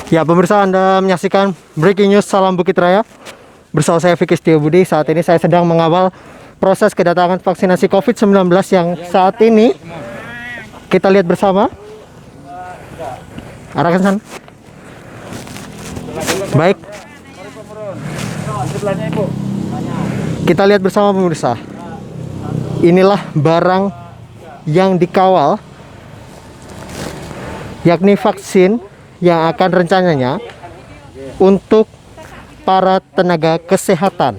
Ya, pemirsa, Anda menyaksikan Breaking News Salam Bukit Raya. Bersama saya Vicky Setiabudi. Saat ini saya sedang mengawal proses kedatangan vaksinasi COVID-19 yang saat ini kita lihat bersama. Arahkan sana. Baik. Kita lihat bersama pemirsa. Inilah barang yang dikawal, yakni vaksin yang akan rencananya untuk para tenaga kesehatan.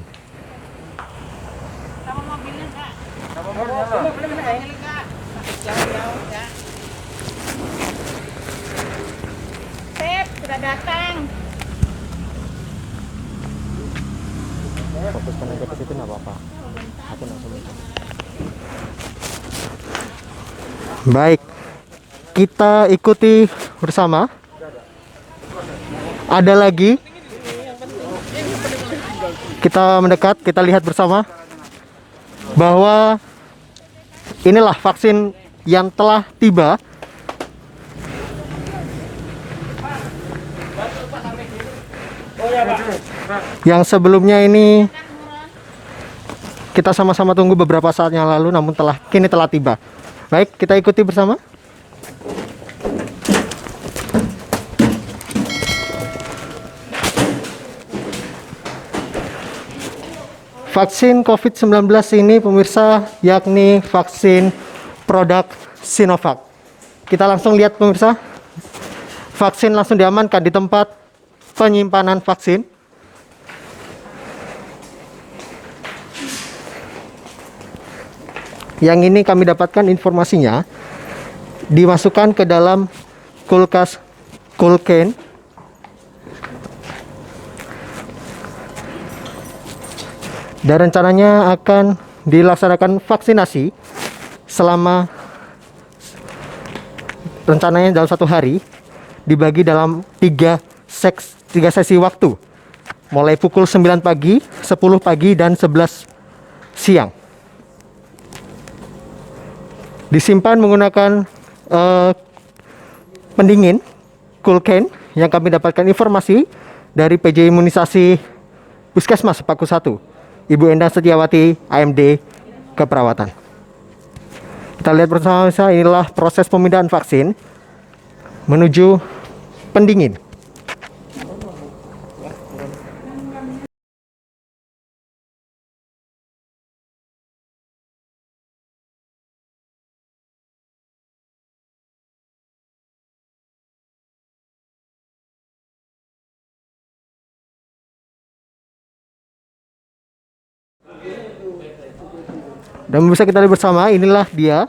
Sudah datang. Fokuskan aja ke situ, nggak apa-apa. Aku langsung. Baik, kita ikuti bersama. Ada lagi. Kita mendekat, kita lihat bersama bahwa inilah vaksin yang telah tiba. Yang sebelumnya ini kita sama-sama tunggu beberapa saat yang lalu, namun kini telah tiba. Baik, kita ikuti bersama. Vaksin COVID-19 ini pemirsa, yakni vaksin produk Sinovac. Kita langsung lihat pemirsa, vaksin langsung diamankan di tempat penyimpanan vaksin. Yang ini kami dapatkan informasinya dimasukkan ke dalam kulkas cold can. Dan rencananya akan dilaksanakan vaksinasi selama rencananya dalam 1 hari, dibagi dalam 3 sesi waktu, mulai pukul 9 pagi, 10 pagi, dan 11 siang. Disimpan menggunakan pendingin cool can yang kami dapatkan informasi dari PJ Imunisasi Puskesmas Sepaku 1, Ibu Endang Setiawati, AMD Keperawatan. Kita lihat bersama, inilah proses pemindahan vaksin menuju pendingin. Dan bisa kita lihat bersama, inilah dia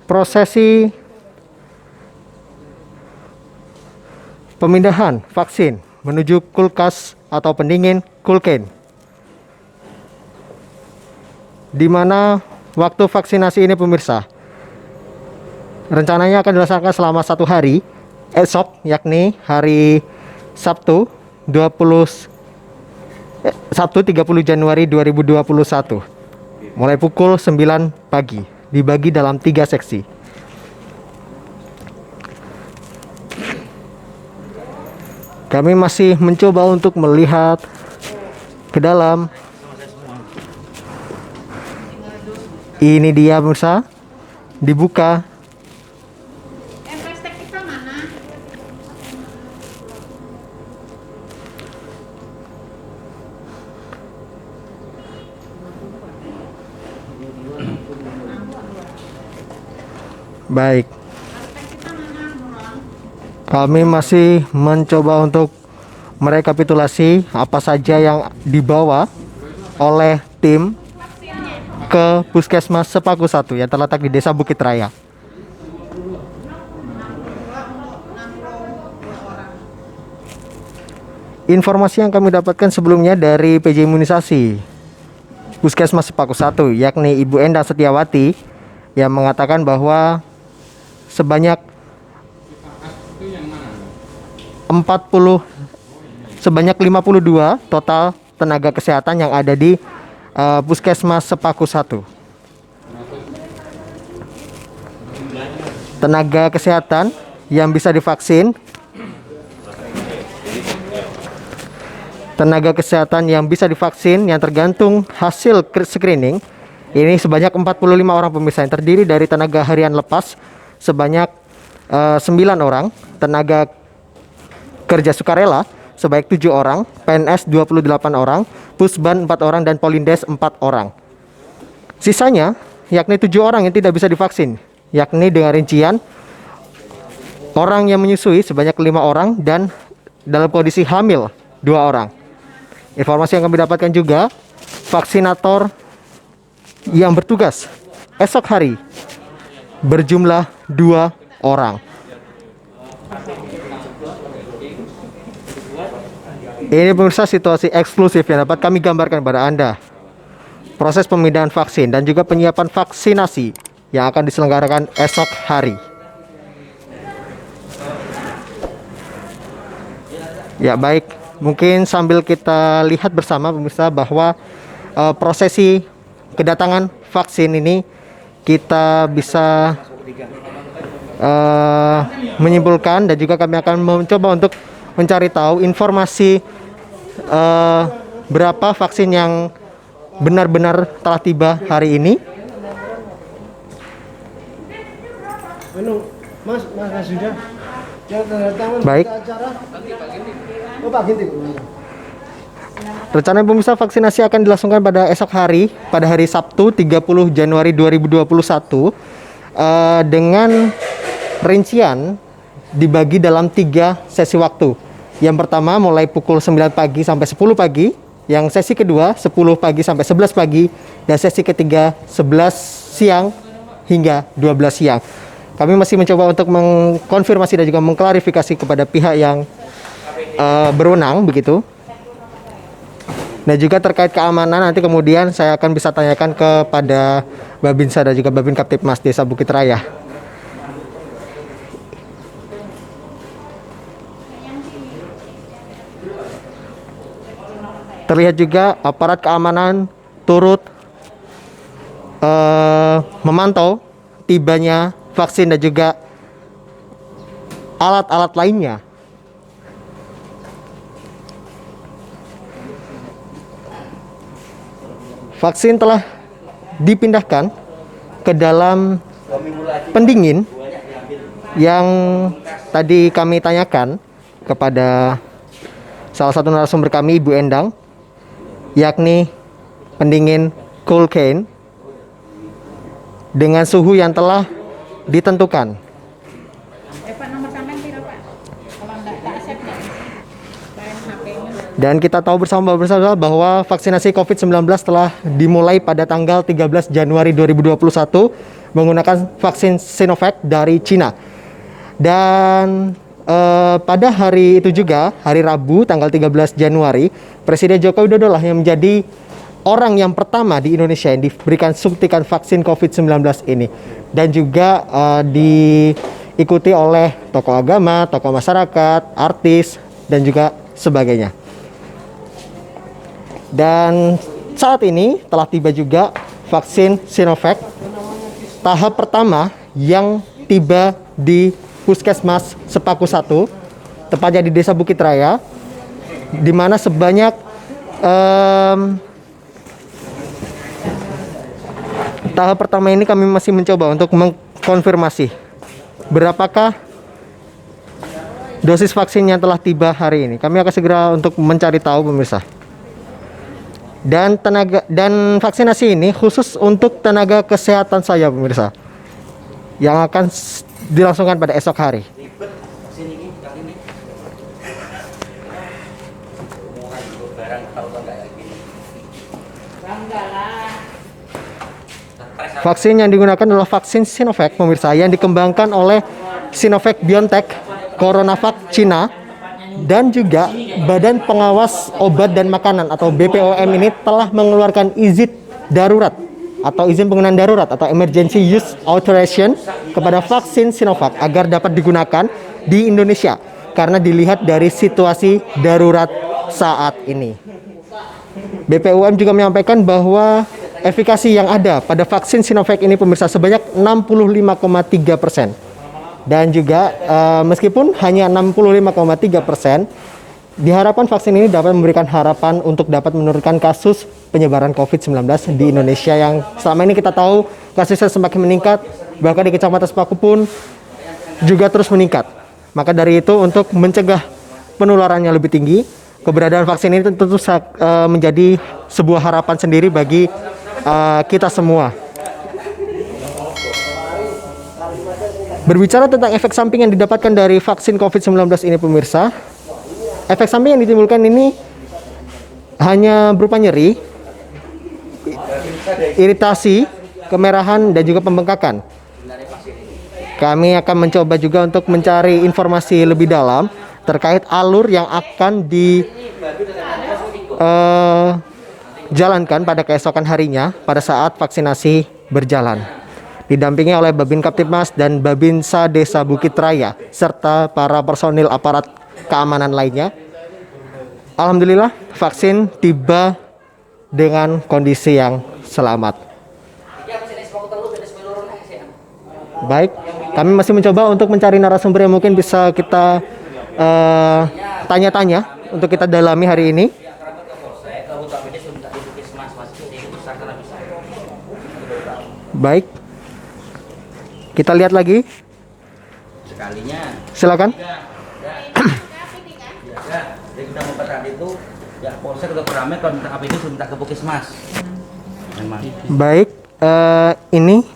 prosesi pemindahan vaksin menuju kulkas atau pendingin cool can, di mana waktu vaksinasi ini pemirsa rencananya akan dilaksanakan selama 1 hari esok, yakni hari Sabtu 30 Januari 2021, mulai pukul 9 pagi, dibagi dalam 3 seksi. Kami masih mencoba untuk melihat ke dalam. Ini dia pemirsa, dibuka. Plastik kita mana? Baik, kami masih mencoba untuk merekapitulasi apa saja yang dibawa oleh tim ke Puskesmas Sepaku 1 yang terletak di Desa Bukit Raya. Informasi yang kami dapatkan sebelumnya dari PJ Imunisasi Puskesmas Sepaku 1, yakni Ibu Endang Setiawati, yang mengatakan bahwa sebanyak 52 total tenaga kesehatan yang ada di Puskesmas Sepaku 1. Tenaga kesehatan yang bisa divaksin tenaga kesehatan yang bisa divaksin yang tergantung hasil screening ini sebanyak 45 orang pemirsa, yang terdiri dari tenaga harian lepas sebanyak 9 orang, tenaga kerja sukarela sebanyak 7 orang, PNS 28 orang, Pusban 4 orang, dan Polindes 4 orang. Sisanya yakni 7 orang yang tidak bisa divaksin, yakni dengan rincian orang yang menyusui sebanyak 5 orang dan dalam kondisi hamil 2 orang. Informasi yang kami dapatkan juga, vaksinator yang bertugas esok hari berjumlah 2 orang. Ini pemirsa situasi eksklusif yang dapat kami gambarkan pada Anda. Proses pemindahan vaksin dan juga penyiapan vaksinasi yang akan diselenggarakan esok hari. Ya baik, mungkin sambil kita lihat bersama pemirsa bahwa prosesi kedatangan vaksin ini kita bisa menyimpulkan, dan juga kami akan mencoba untuk mencari tahu informasi berapa vaksin yang benar-benar telah tiba hari ini. Mas sudah. Baik. Rencana pemirsa vaksinasi akan dilangsungkan pada esok hari, pada hari Sabtu 30 Januari 2021 dengan rincian dibagi dalam 3 sesi waktu. Yang pertama mulai pukul 9 pagi sampai 10 pagi, yang sesi kedua 10 pagi sampai 11 pagi, dan sesi ketiga 11 siang hingga 12 siang. Kami masih mencoba untuk mengkonfirmasi dan juga mengklarifikasi kepada pihak yang berwenang begitu. Dan juga terkait keamanan nanti kemudian saya akan bisa tanyakan kepada Babinsa dan juga Babin Kaptipmas Desa Bukit Raya. Terlihat juga aparat keamanan turut memantau tibanya vaksin dan juga alat-alat lainnya. Vaksin telah dipindahkan ke dalam pendingin yang tadi kami tanyakan kepada salah satu narasumber kami, Ibu Endang, yakni pendingin cold chain dengan suhu yang telah ditentukan. Pak, nomor sampean piro, Pak? Kalau enggak tak accept ya. Dan kita tahu bersama bahwa vaksinasi COVID-19 telah dimulai pada tanggal 13 Januari 2021 menggunakan vaksin Sinovac dari Cina. Dan pada hari itu juga, hari Rabu tanggal 13 Januari, Presiden Joko Widodo lah yang menjadi orang yang pertama di Indonesia yang diberikan suntikan vaksin COVID-19 ini. Dan juga diikuti oleh tokoh agama, tokoh masyarakat, artis, dan juga sebagainya. Dan saat ini telah tiba juga vaksin Sinovac tahap pertama yang tiba di Puskesmas Sepaku 1, tepatnya di Desa Bukit Raya, di mana sebanyak tahap pertama ini kami masih mencoba untuk mengkonfirmasi berapakah dosis vaksin yang telah tiba hari ini. Kami akan segera untuk mencari tahu pemirsa. Dan vaksinasi ini khusus untuk tenaga kesehatan saya pemirsa, yang akan dilangsungkan pada esok hari. Vaksin yang digunakan adalah vaksin Sinovac pemirsa, yang dikembangkan oleh Sinovac BioNTech, CoronaVac Cina, dan juga Badan Pengawas Obat dan Makanan atau BPOM ini telah mengeluarkan izin darurat atau izin penggunaan darurat atau emergency use authorization kepada vaksin Sinovac agar dapat digunakan di Indonesia karena dilihat dari situasi darurat saat ini. BPOM juga menyampaikan bahwa efikasi yang ada pada vaksin Sinovac ini pemirsa sebanyak 65,3%. Dan juga meskipun hanya 65,3%, Diharapkan vaksin ini dapat memberikan harapan untuk dapat menurunkan kasus penyebaran COVID-19 di Indonesia yang selama ini kita tahu kasusnya semakin meningkat, bahkan di Kecamatan Sepaku pun juga terus meningkat. Maka dari itu untuk mencegah penularannya lebih tinggi, keberadaan vaksin ini tentu menjadi sebuah harapan sendiri bagi kita semua. Berbicara tentang efek samping yang didapatkan dari vaksin COVID-19 ini pemirsa, efek samping yang ditimbulkan ini hanya berupa nyeri, iritasi, kemerahan, dan juga pembengkakan. Kami akan mencoba juga untuk mencari informasi lebih dalam terkait alur yang akan dijalankan pada keesokan harinya pada saat vaksinasi berjalan. Didampingi oleh Babin Kaptipmas dan Babinsa Desa Bukit Raya serta para personil aparat keamanan lainnya. Alhamdulillah vaksin tiba dengan kondisi yang selamat. Baik, kami masih mencoba untuk mencari narasumber yang mungkin bisa kita tanya-tanya untuk kita dalami hari ini. Baik, kita lihat lagi. Sekalinya. Silakan. Jadi kita mau tadi itu ya polsek atau Keramet kalau minta APD sudah minta ke Puskesmas. Memang. Baik, ini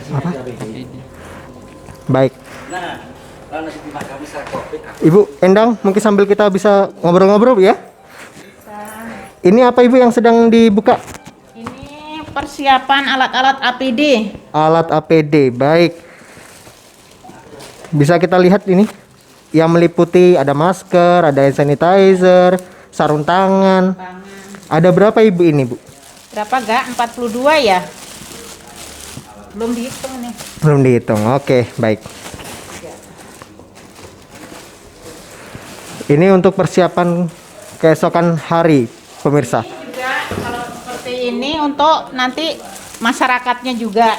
apa? Baik. Nah, kalau nanti di kami secara COVID. Ibu Endang, mungkin sambil kita bisa ngobrol-ngobrol ya. Ini apa Ibu yang sedang dibuka? Ini persiapan alat-alat APD. Alat APD, baik. Bisa kita lihat ini yang meliputi ada masker, ada hand sanitizer, sarung tangan. Ada berapa Ibu ini, Bu? Berapa gak? 42 ya? Belum dihitung nih. Belum dihitung. Oke, baik. Ini untuk persiapan keesokan hari, pemirsa. Ini juga kalau seperti ini untuk nanti masyarakatnya juga.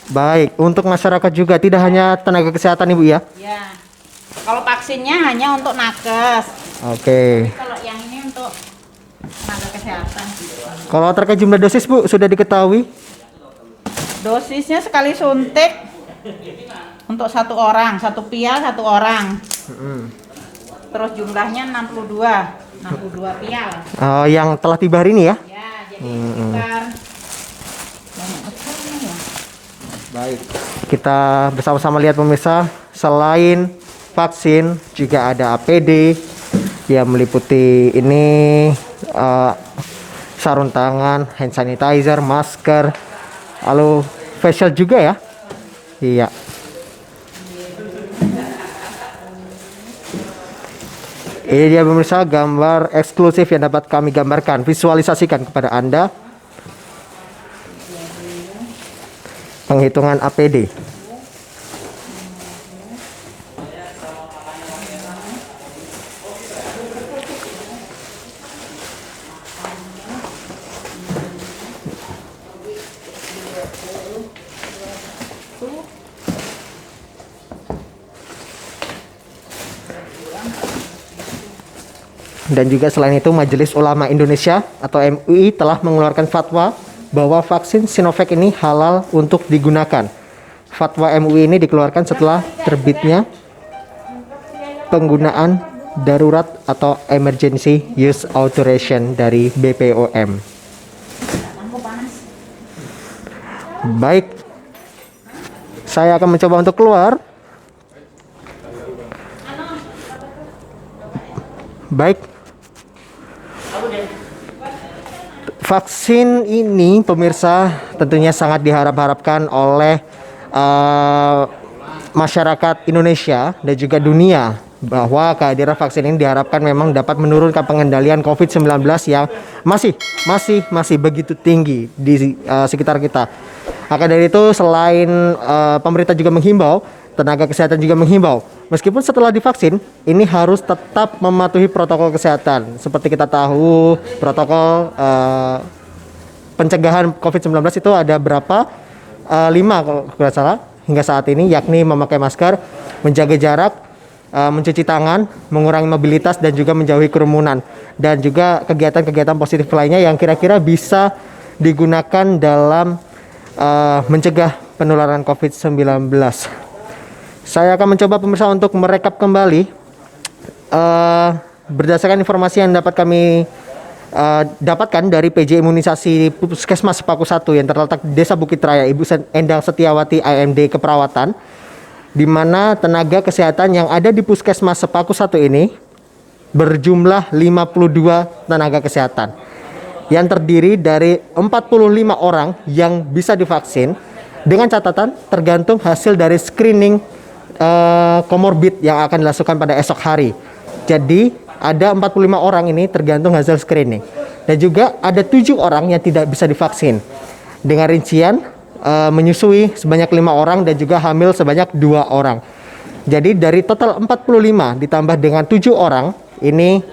Baik, untuk masyarakat juga, tidak hanya tenaga kesehatan Ibu ya? Ya. Kalau vaksinnya hanya untuk nakes. Oke. Kalau yang ini untuk tenaga kesehatan. Kalau terkait jumlah dosis Bu, sudah diketahui? Dosisnya sekali suntik untuk satu orang, satu pial satu orang. Terus jumlahnya 62 pial. Yang telah tiba hari ini ya? Ya, jadi sekitar banyak sekali ya. Baik. Kita bersama-sama lihat pemirsa, selain vaksin juga ada APD yang meliputi ini sarung tangan, hand sanitizer, masker, lalu facial juga ya. Iya. Ini dia pemirsa gambar eksklusif yang dapat kami gambarkan, visualisasikan kepada Anda. Penghitungan APD. Dan juga selain itu Majelis Ulama Indonesia atau MUI telah mengeluarkan fatwa bahwa vaksin Sinovac ini halal untuk digunakan. Fatwa MUI ini dikeluarkan setelah terbitnya penggunaan darurat atau emergency use authorization dari BPOM. Baik, saya akan mencoba untuk keluar. Baik. Vaksin ini pemirsa tentunya sangat diharap-harapkan oleh masyarakat Indonesia dan juga dunia, bahwa kehadiran vaksin ini diharapkan memang dapat menurunkan pengendalian COVID-19 yang masih begitu tinggi di sekitar kita. Maka dari itu selain pemerintah juga menghimbau, tenaga kesehatan juga menghimbau, meskipun setelah divaksin ini harus tetap mematuhi protokol kesehatan. Seperti kita tahu protokol pencegahan COVID-19 itu ada berapa? 5 kalau tidak salah hingga saat ini, yakni memakai masker, menjaga jarak, mencuci tangan, mengurangi mobilitas dan juga menjauhi kerumunan, dan juga kegiatan-kegiatan positif lainnya yang kira-kira bisa digunakan dalam mencegah penularan COVID-19. Saya akan mencoba pemirsa untuk merekap kembali berdasarkan informasi yang dapat kami dapatkan dari PJ Imunisasi Puskesmas Sepaku 1 yang terletak di Desa Bukit Raya, Ibu Endang Setiawati IMD Keperawatan, di mana tenaga kesehatan yang ada di Puskesmas Sepaku 1 ini berjumlah 52 tenaga kesehatan yang terdiri dari 45 orang yang bisa divaksin, dengan catatan tergantung hasil dari screening komorbid yang akan dilakukan pada esok hari. Jadi ada 45 orang ini tergantung hasil screening, dan juga ada 7 orang yang tidak bisa divaksin, dengan rincian menyusui sebanyak 5 orang dan juga hamil sebanyak 2 orang. Jadi dari total 45 ditambah dengan 7 orang ini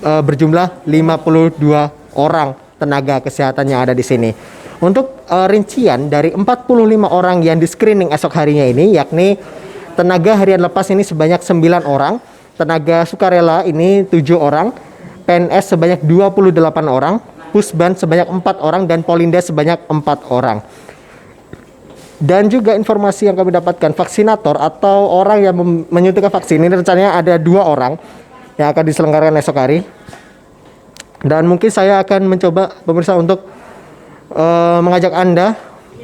berjumlah 52 orang tenaga kesehatan yang ada di sini. Untuk rincian dari 45 orang yang di screening esok harinya ini, yakni tenaga harian lepas ini sebanyak 9 orang, tenaga sukarela ini 7 orang, PNS sebanyak 28 orang, Pusban sebanyak 4 orang, dan Polindes sebanyak 4 orang. Dan juga informasi yang kami dapatkan, vaksinator atau orang yang menyuntikkan vaksin ini rencananya ada 2 orang yang akan diselenggarakan esok hari. Dan mungkin saya akan mencoba pemirsa untuk mengajak Anda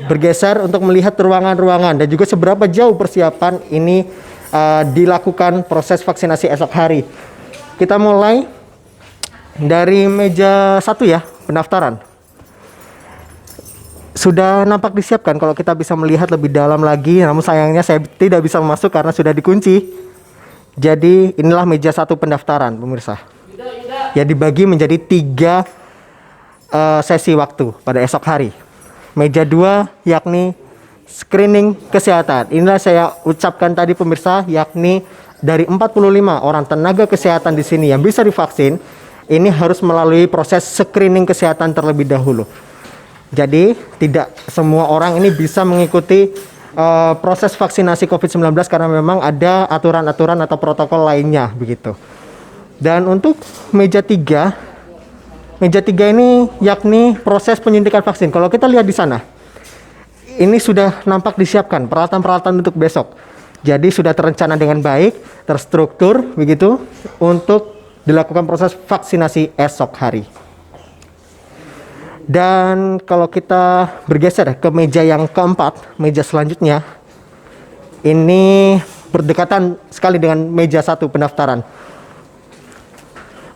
bergeser untuk melihat ruangan-ruangan dan juga seberapa jauh persiapan ini dilakukan proses vaksinasi esok hari. Kita mulai dari meja 1 ya, pendaftaran. Sudah nampak disiapkan kalau kita bisa melihat lebih dalam lagi, namun sayangnya saya tidak bisa masuk karena sudah dikunci. Jadi inilah meja 1 pendaftaran pemirsa, ya, dibagi menjadi 3 sesi waktu pada esok hari. Meja 2 yakni screening kesehatan. Inilah saya ucapkan tadi pemirsa, yakni dari 45 orang tenaga kesehatan di sini yang bisa divaksin, ini harus melalui proses screening kesehatan terlebih dahulu. Jadi tidak semua orang ini bisa mengikuti proses vaksinasi COVID-19 karena memang ada aturan-aturan atau protokol lainnya begitu. Dan untuk meja 3 ini yakni proses penyuntikan vaksin. Kalau kita lihat di sana, ini sudah nampak disiapkan peralatan-peralatan untuk besok. Jadi sudah terencana dengan baik, terstruktur begitu untuk dilakukan proses vaksinasi esok hari. Dan kalau kita bergeser ke meja yang keempat, meja selanjutnya, ini berdekatan sekali dengan meja 1 pendaftaran.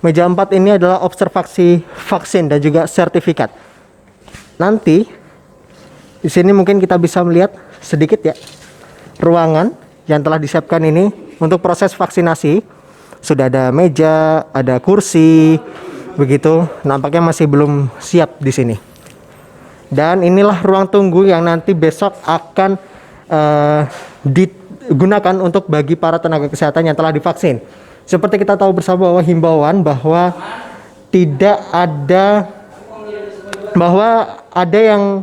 Meja 4 ini adalah observasi vaksin dan juga sertifikat. Nanti di sini mungkin kita bisa melihat sedikit ya ruangan yang telah disiapkan ini untuk proses vaksinasi. Sudah ada meja, ada kursi, begitu. Nampaknya masih belum siap di sini. Dan inilah ruang tunggu yang nanti besok akan digunakan untuk bagi para tenaga kesehatan yang telah divaksin. Seperti kita tahu bersama bahwa himbauan bahwa ada yang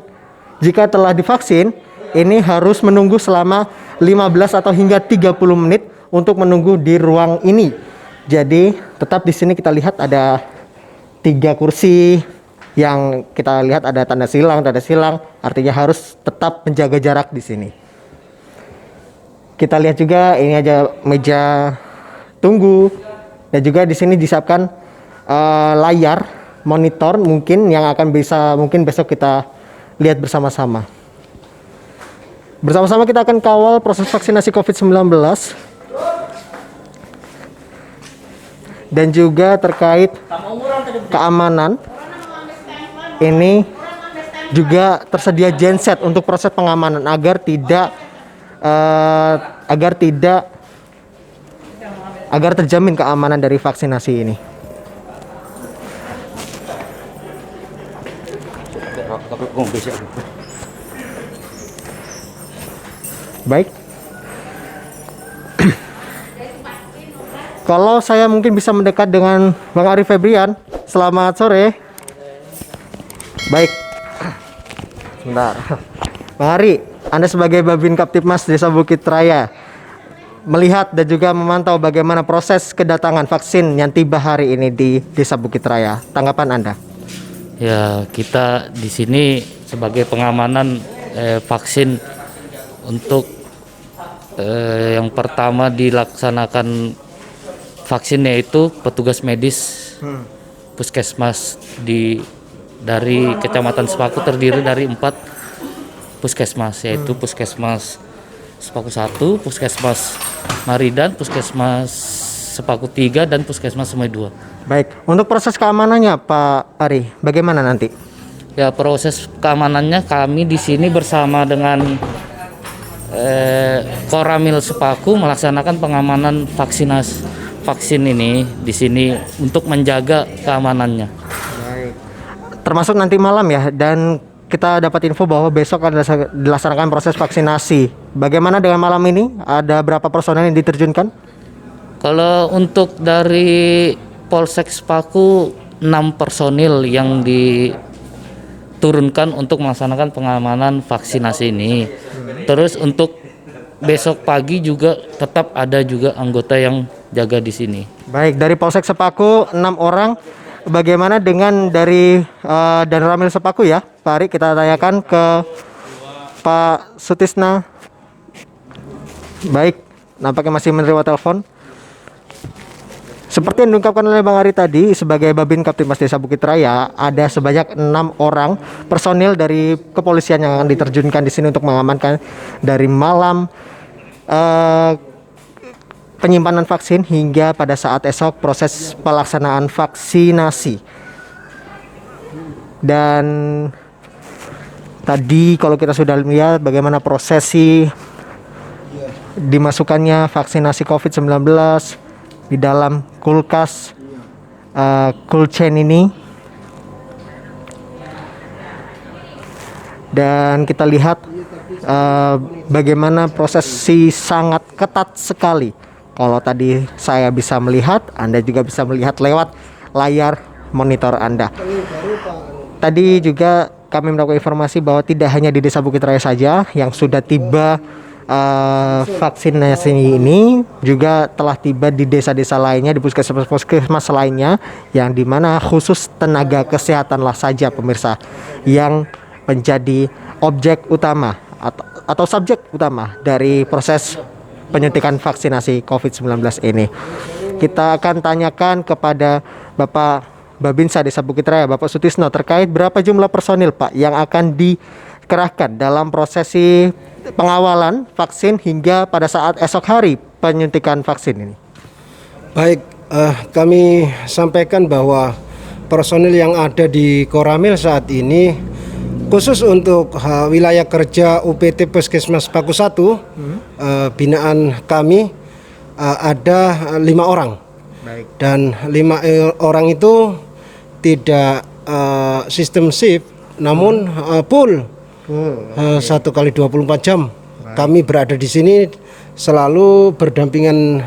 jika telah divaksin ini harus menunggu selama 15 atau hingga 30 menit untuk menunggu di ruang ini. Jadi tetap di sini kita lihat ada 3 kursi yang kita lihat ada tanda silang, artinya harus tetap menjaga jarak di sini. Kita lihat juga ini aja meja tunggu, dan juga di sini disiapkan layar monitor mungkin yang akan bisa mungkin besok kita lihat bersama-sama. Bersama-sama kita akan kawal proses vaksinasi COVID-19 dan juga terkait keamanan. Ini juga tersedia genset untuk proses pengamanan agar terjamin keamanan dari vaksinasi ini. Baik. Kalau saya mungkin bisa mendekat dengan Bang Ari Febrian. Selamat sore. Baik. Sebentar. Bang Ari, Anda sebagai Babin Kaptipmas Desa Bukit Raya, melihat dan juga memantau bagaimana proses kedatangan vaksin yang tiba hari ini di Desa Bukit Raya. Tanggapan Anda? Ya, kita di sini sebagai pengamanan vaksin untuk yang pertama dilaksanakan vaksin yaitu petugas medis puskesmas dari Kecamatan Sepaku terdiri dari 4 puskesmas, yaitu Puskesmas Sepaku 1, Puskesmas Maridan, Puskesmas Sepaku 3, dan Puskesmas Semai 2. Baik, untuk proses keamanannya Pak Ari, bagaimana nanti? Ya, proses keamanannya kami di sini bersama dengan Koramil Sepaku melaksanakan pengamanan vaksin ini di sini untuk menjaga keamanannya. Baik. Termasuk nanti malam ya, dan kita dapat info bahwa besok akan dilaksanakan proses vaksinasi. Bagaimana dengan malam ini? Ada berapa personel yang diterjunkan? Kalau untuk dari Polsek Sepaku 6 personil yang diturunkan untuk melaksanakan pengamanan vaksinasi ini. Terus untuk besok pagi juga tetap ada juga anggota yang jaga di sini. Baik, dari Polsek Sepaku 6 orang. Bagaimana dengan dari Danramil Sepaku ya, Pak Ari? Kita tanyakan ke Pak Sutisna. Baik, nampaknya masih menerima telepon. Seperti yang diungkapkan oleh Bang Ari tadi, sebagai Babin Kaptimas Desa Bukit Raya, ada sebanyak 6 orang personil dari kepolisian yang akan diterjunkan di sini untuk mengamankan dari malam penyimpanan vaksin hingga pada saat esok proses pelaksanaan vaksinasi. Dan tadi kalau kita sudah lihat bagaimana prosesi dimasukkannya vaksinasi COVID-19 di dalam kulkas cold chain ini, dan kita lihat bagaimana prosesi sangat ketat sekali. Kalau tadi saya bisa melihat, Anda juga bisa melihat lewat layar monitor Anda. Tadi juga kami mendapat informasi bahwa tidak hanya di Desa Bukit Raya saja yang sudah tiba vaksinasi ini, juga telah tiba di desa-desa lainnya, di puskesmas lainnya, yang dimana khusus tenaga kesehatan lah saja pemirsa yang menjadi objek utama atau subjek utama dari proses penyuntikan vaksinasi COVID-19 ini. Kita akan tanyakan kepada Bapak Babinsa Desa Bukit Raya, Bapak Sutisno, terkait berapa jumlah personil Pak yang akan dikerahkan dalam prosesi pengawalan vaksin hingga pada saat esok hari penyuntikan vaksin ini. Baik, kami sampaikan bahwa personil yang ada di Koramil saat ini khusus untuk wilayah kerja UPT Puskesmas Sepaku 1 binaan kami ada 5 orang. Baik. Dan 5 orang itu tidak sistem shift, namun full. 1 kali 24 jam. Kami berada di sini selalu berdampingan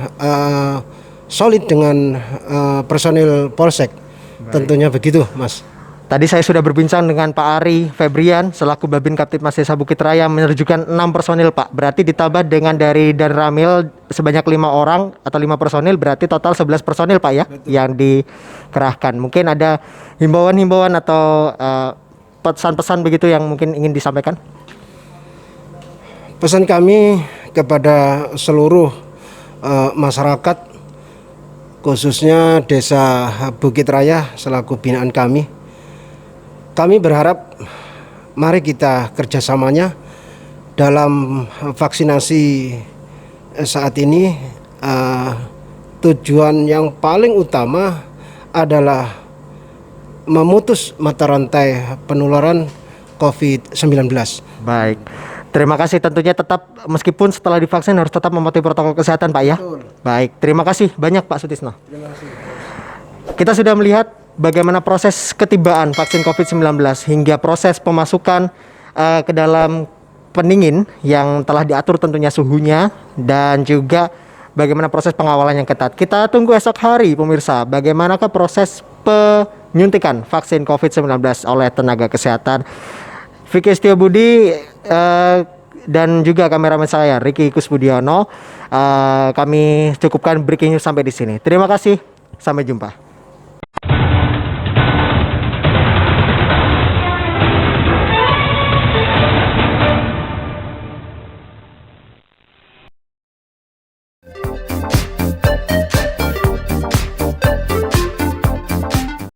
solid dengan personil Polsek. Tentunya begitu, Mas. Tadi saya sudah berbincang dengan Pak Ari Febrian selaku Babin Kaptipmas Desa Bukit Raya, menerjunkan 6 personil Pak. Berarti ditambah dengan dari Danramil sebanyak 5 orang atau 5 personil, berarti total 11 personil Pak ya. Betul. Yang dikerahkan. Mungkin ada himbauan-himbauan atau pesan-pesan begitu yang mungkin ingin disampaikan? Pesan kami kepada seluruh masyarakat, khususnya Desa Bukit Raya selaku binaan kami berharap mari kita kerjasamanya dalam vaksinasi saat ini. Tujuan yang paling utama adalah memutus mata rantai penularan COVID-19. Baik, terima kasih. Tentunya tetap meskipun setelah divaksin harus tetap mematuhi protokol kesehatan Pak ya. Betul. Baik, terima kasih banyak Pak Sutisno. Terima kasih. Kita sudah melihat bagaimana proses ketibaan vaksin COVID-19 hingga proses pemasukan ke dalam pendingin yang telah diatur tentunya suhunya, dan juga bagaimana proses pengawalan yang ketat. Kita tunggu esok hari pemirsa, bagaimanakah proses penyuntikan vaksin COVID-19 oleh tenaga kesehatan. Vicky Setiobudi dan juga kameramen saya Ricky Kusbudiono. Kami cukupkan breaking news sampai di sini. Terima kasih. Sampai jumpa.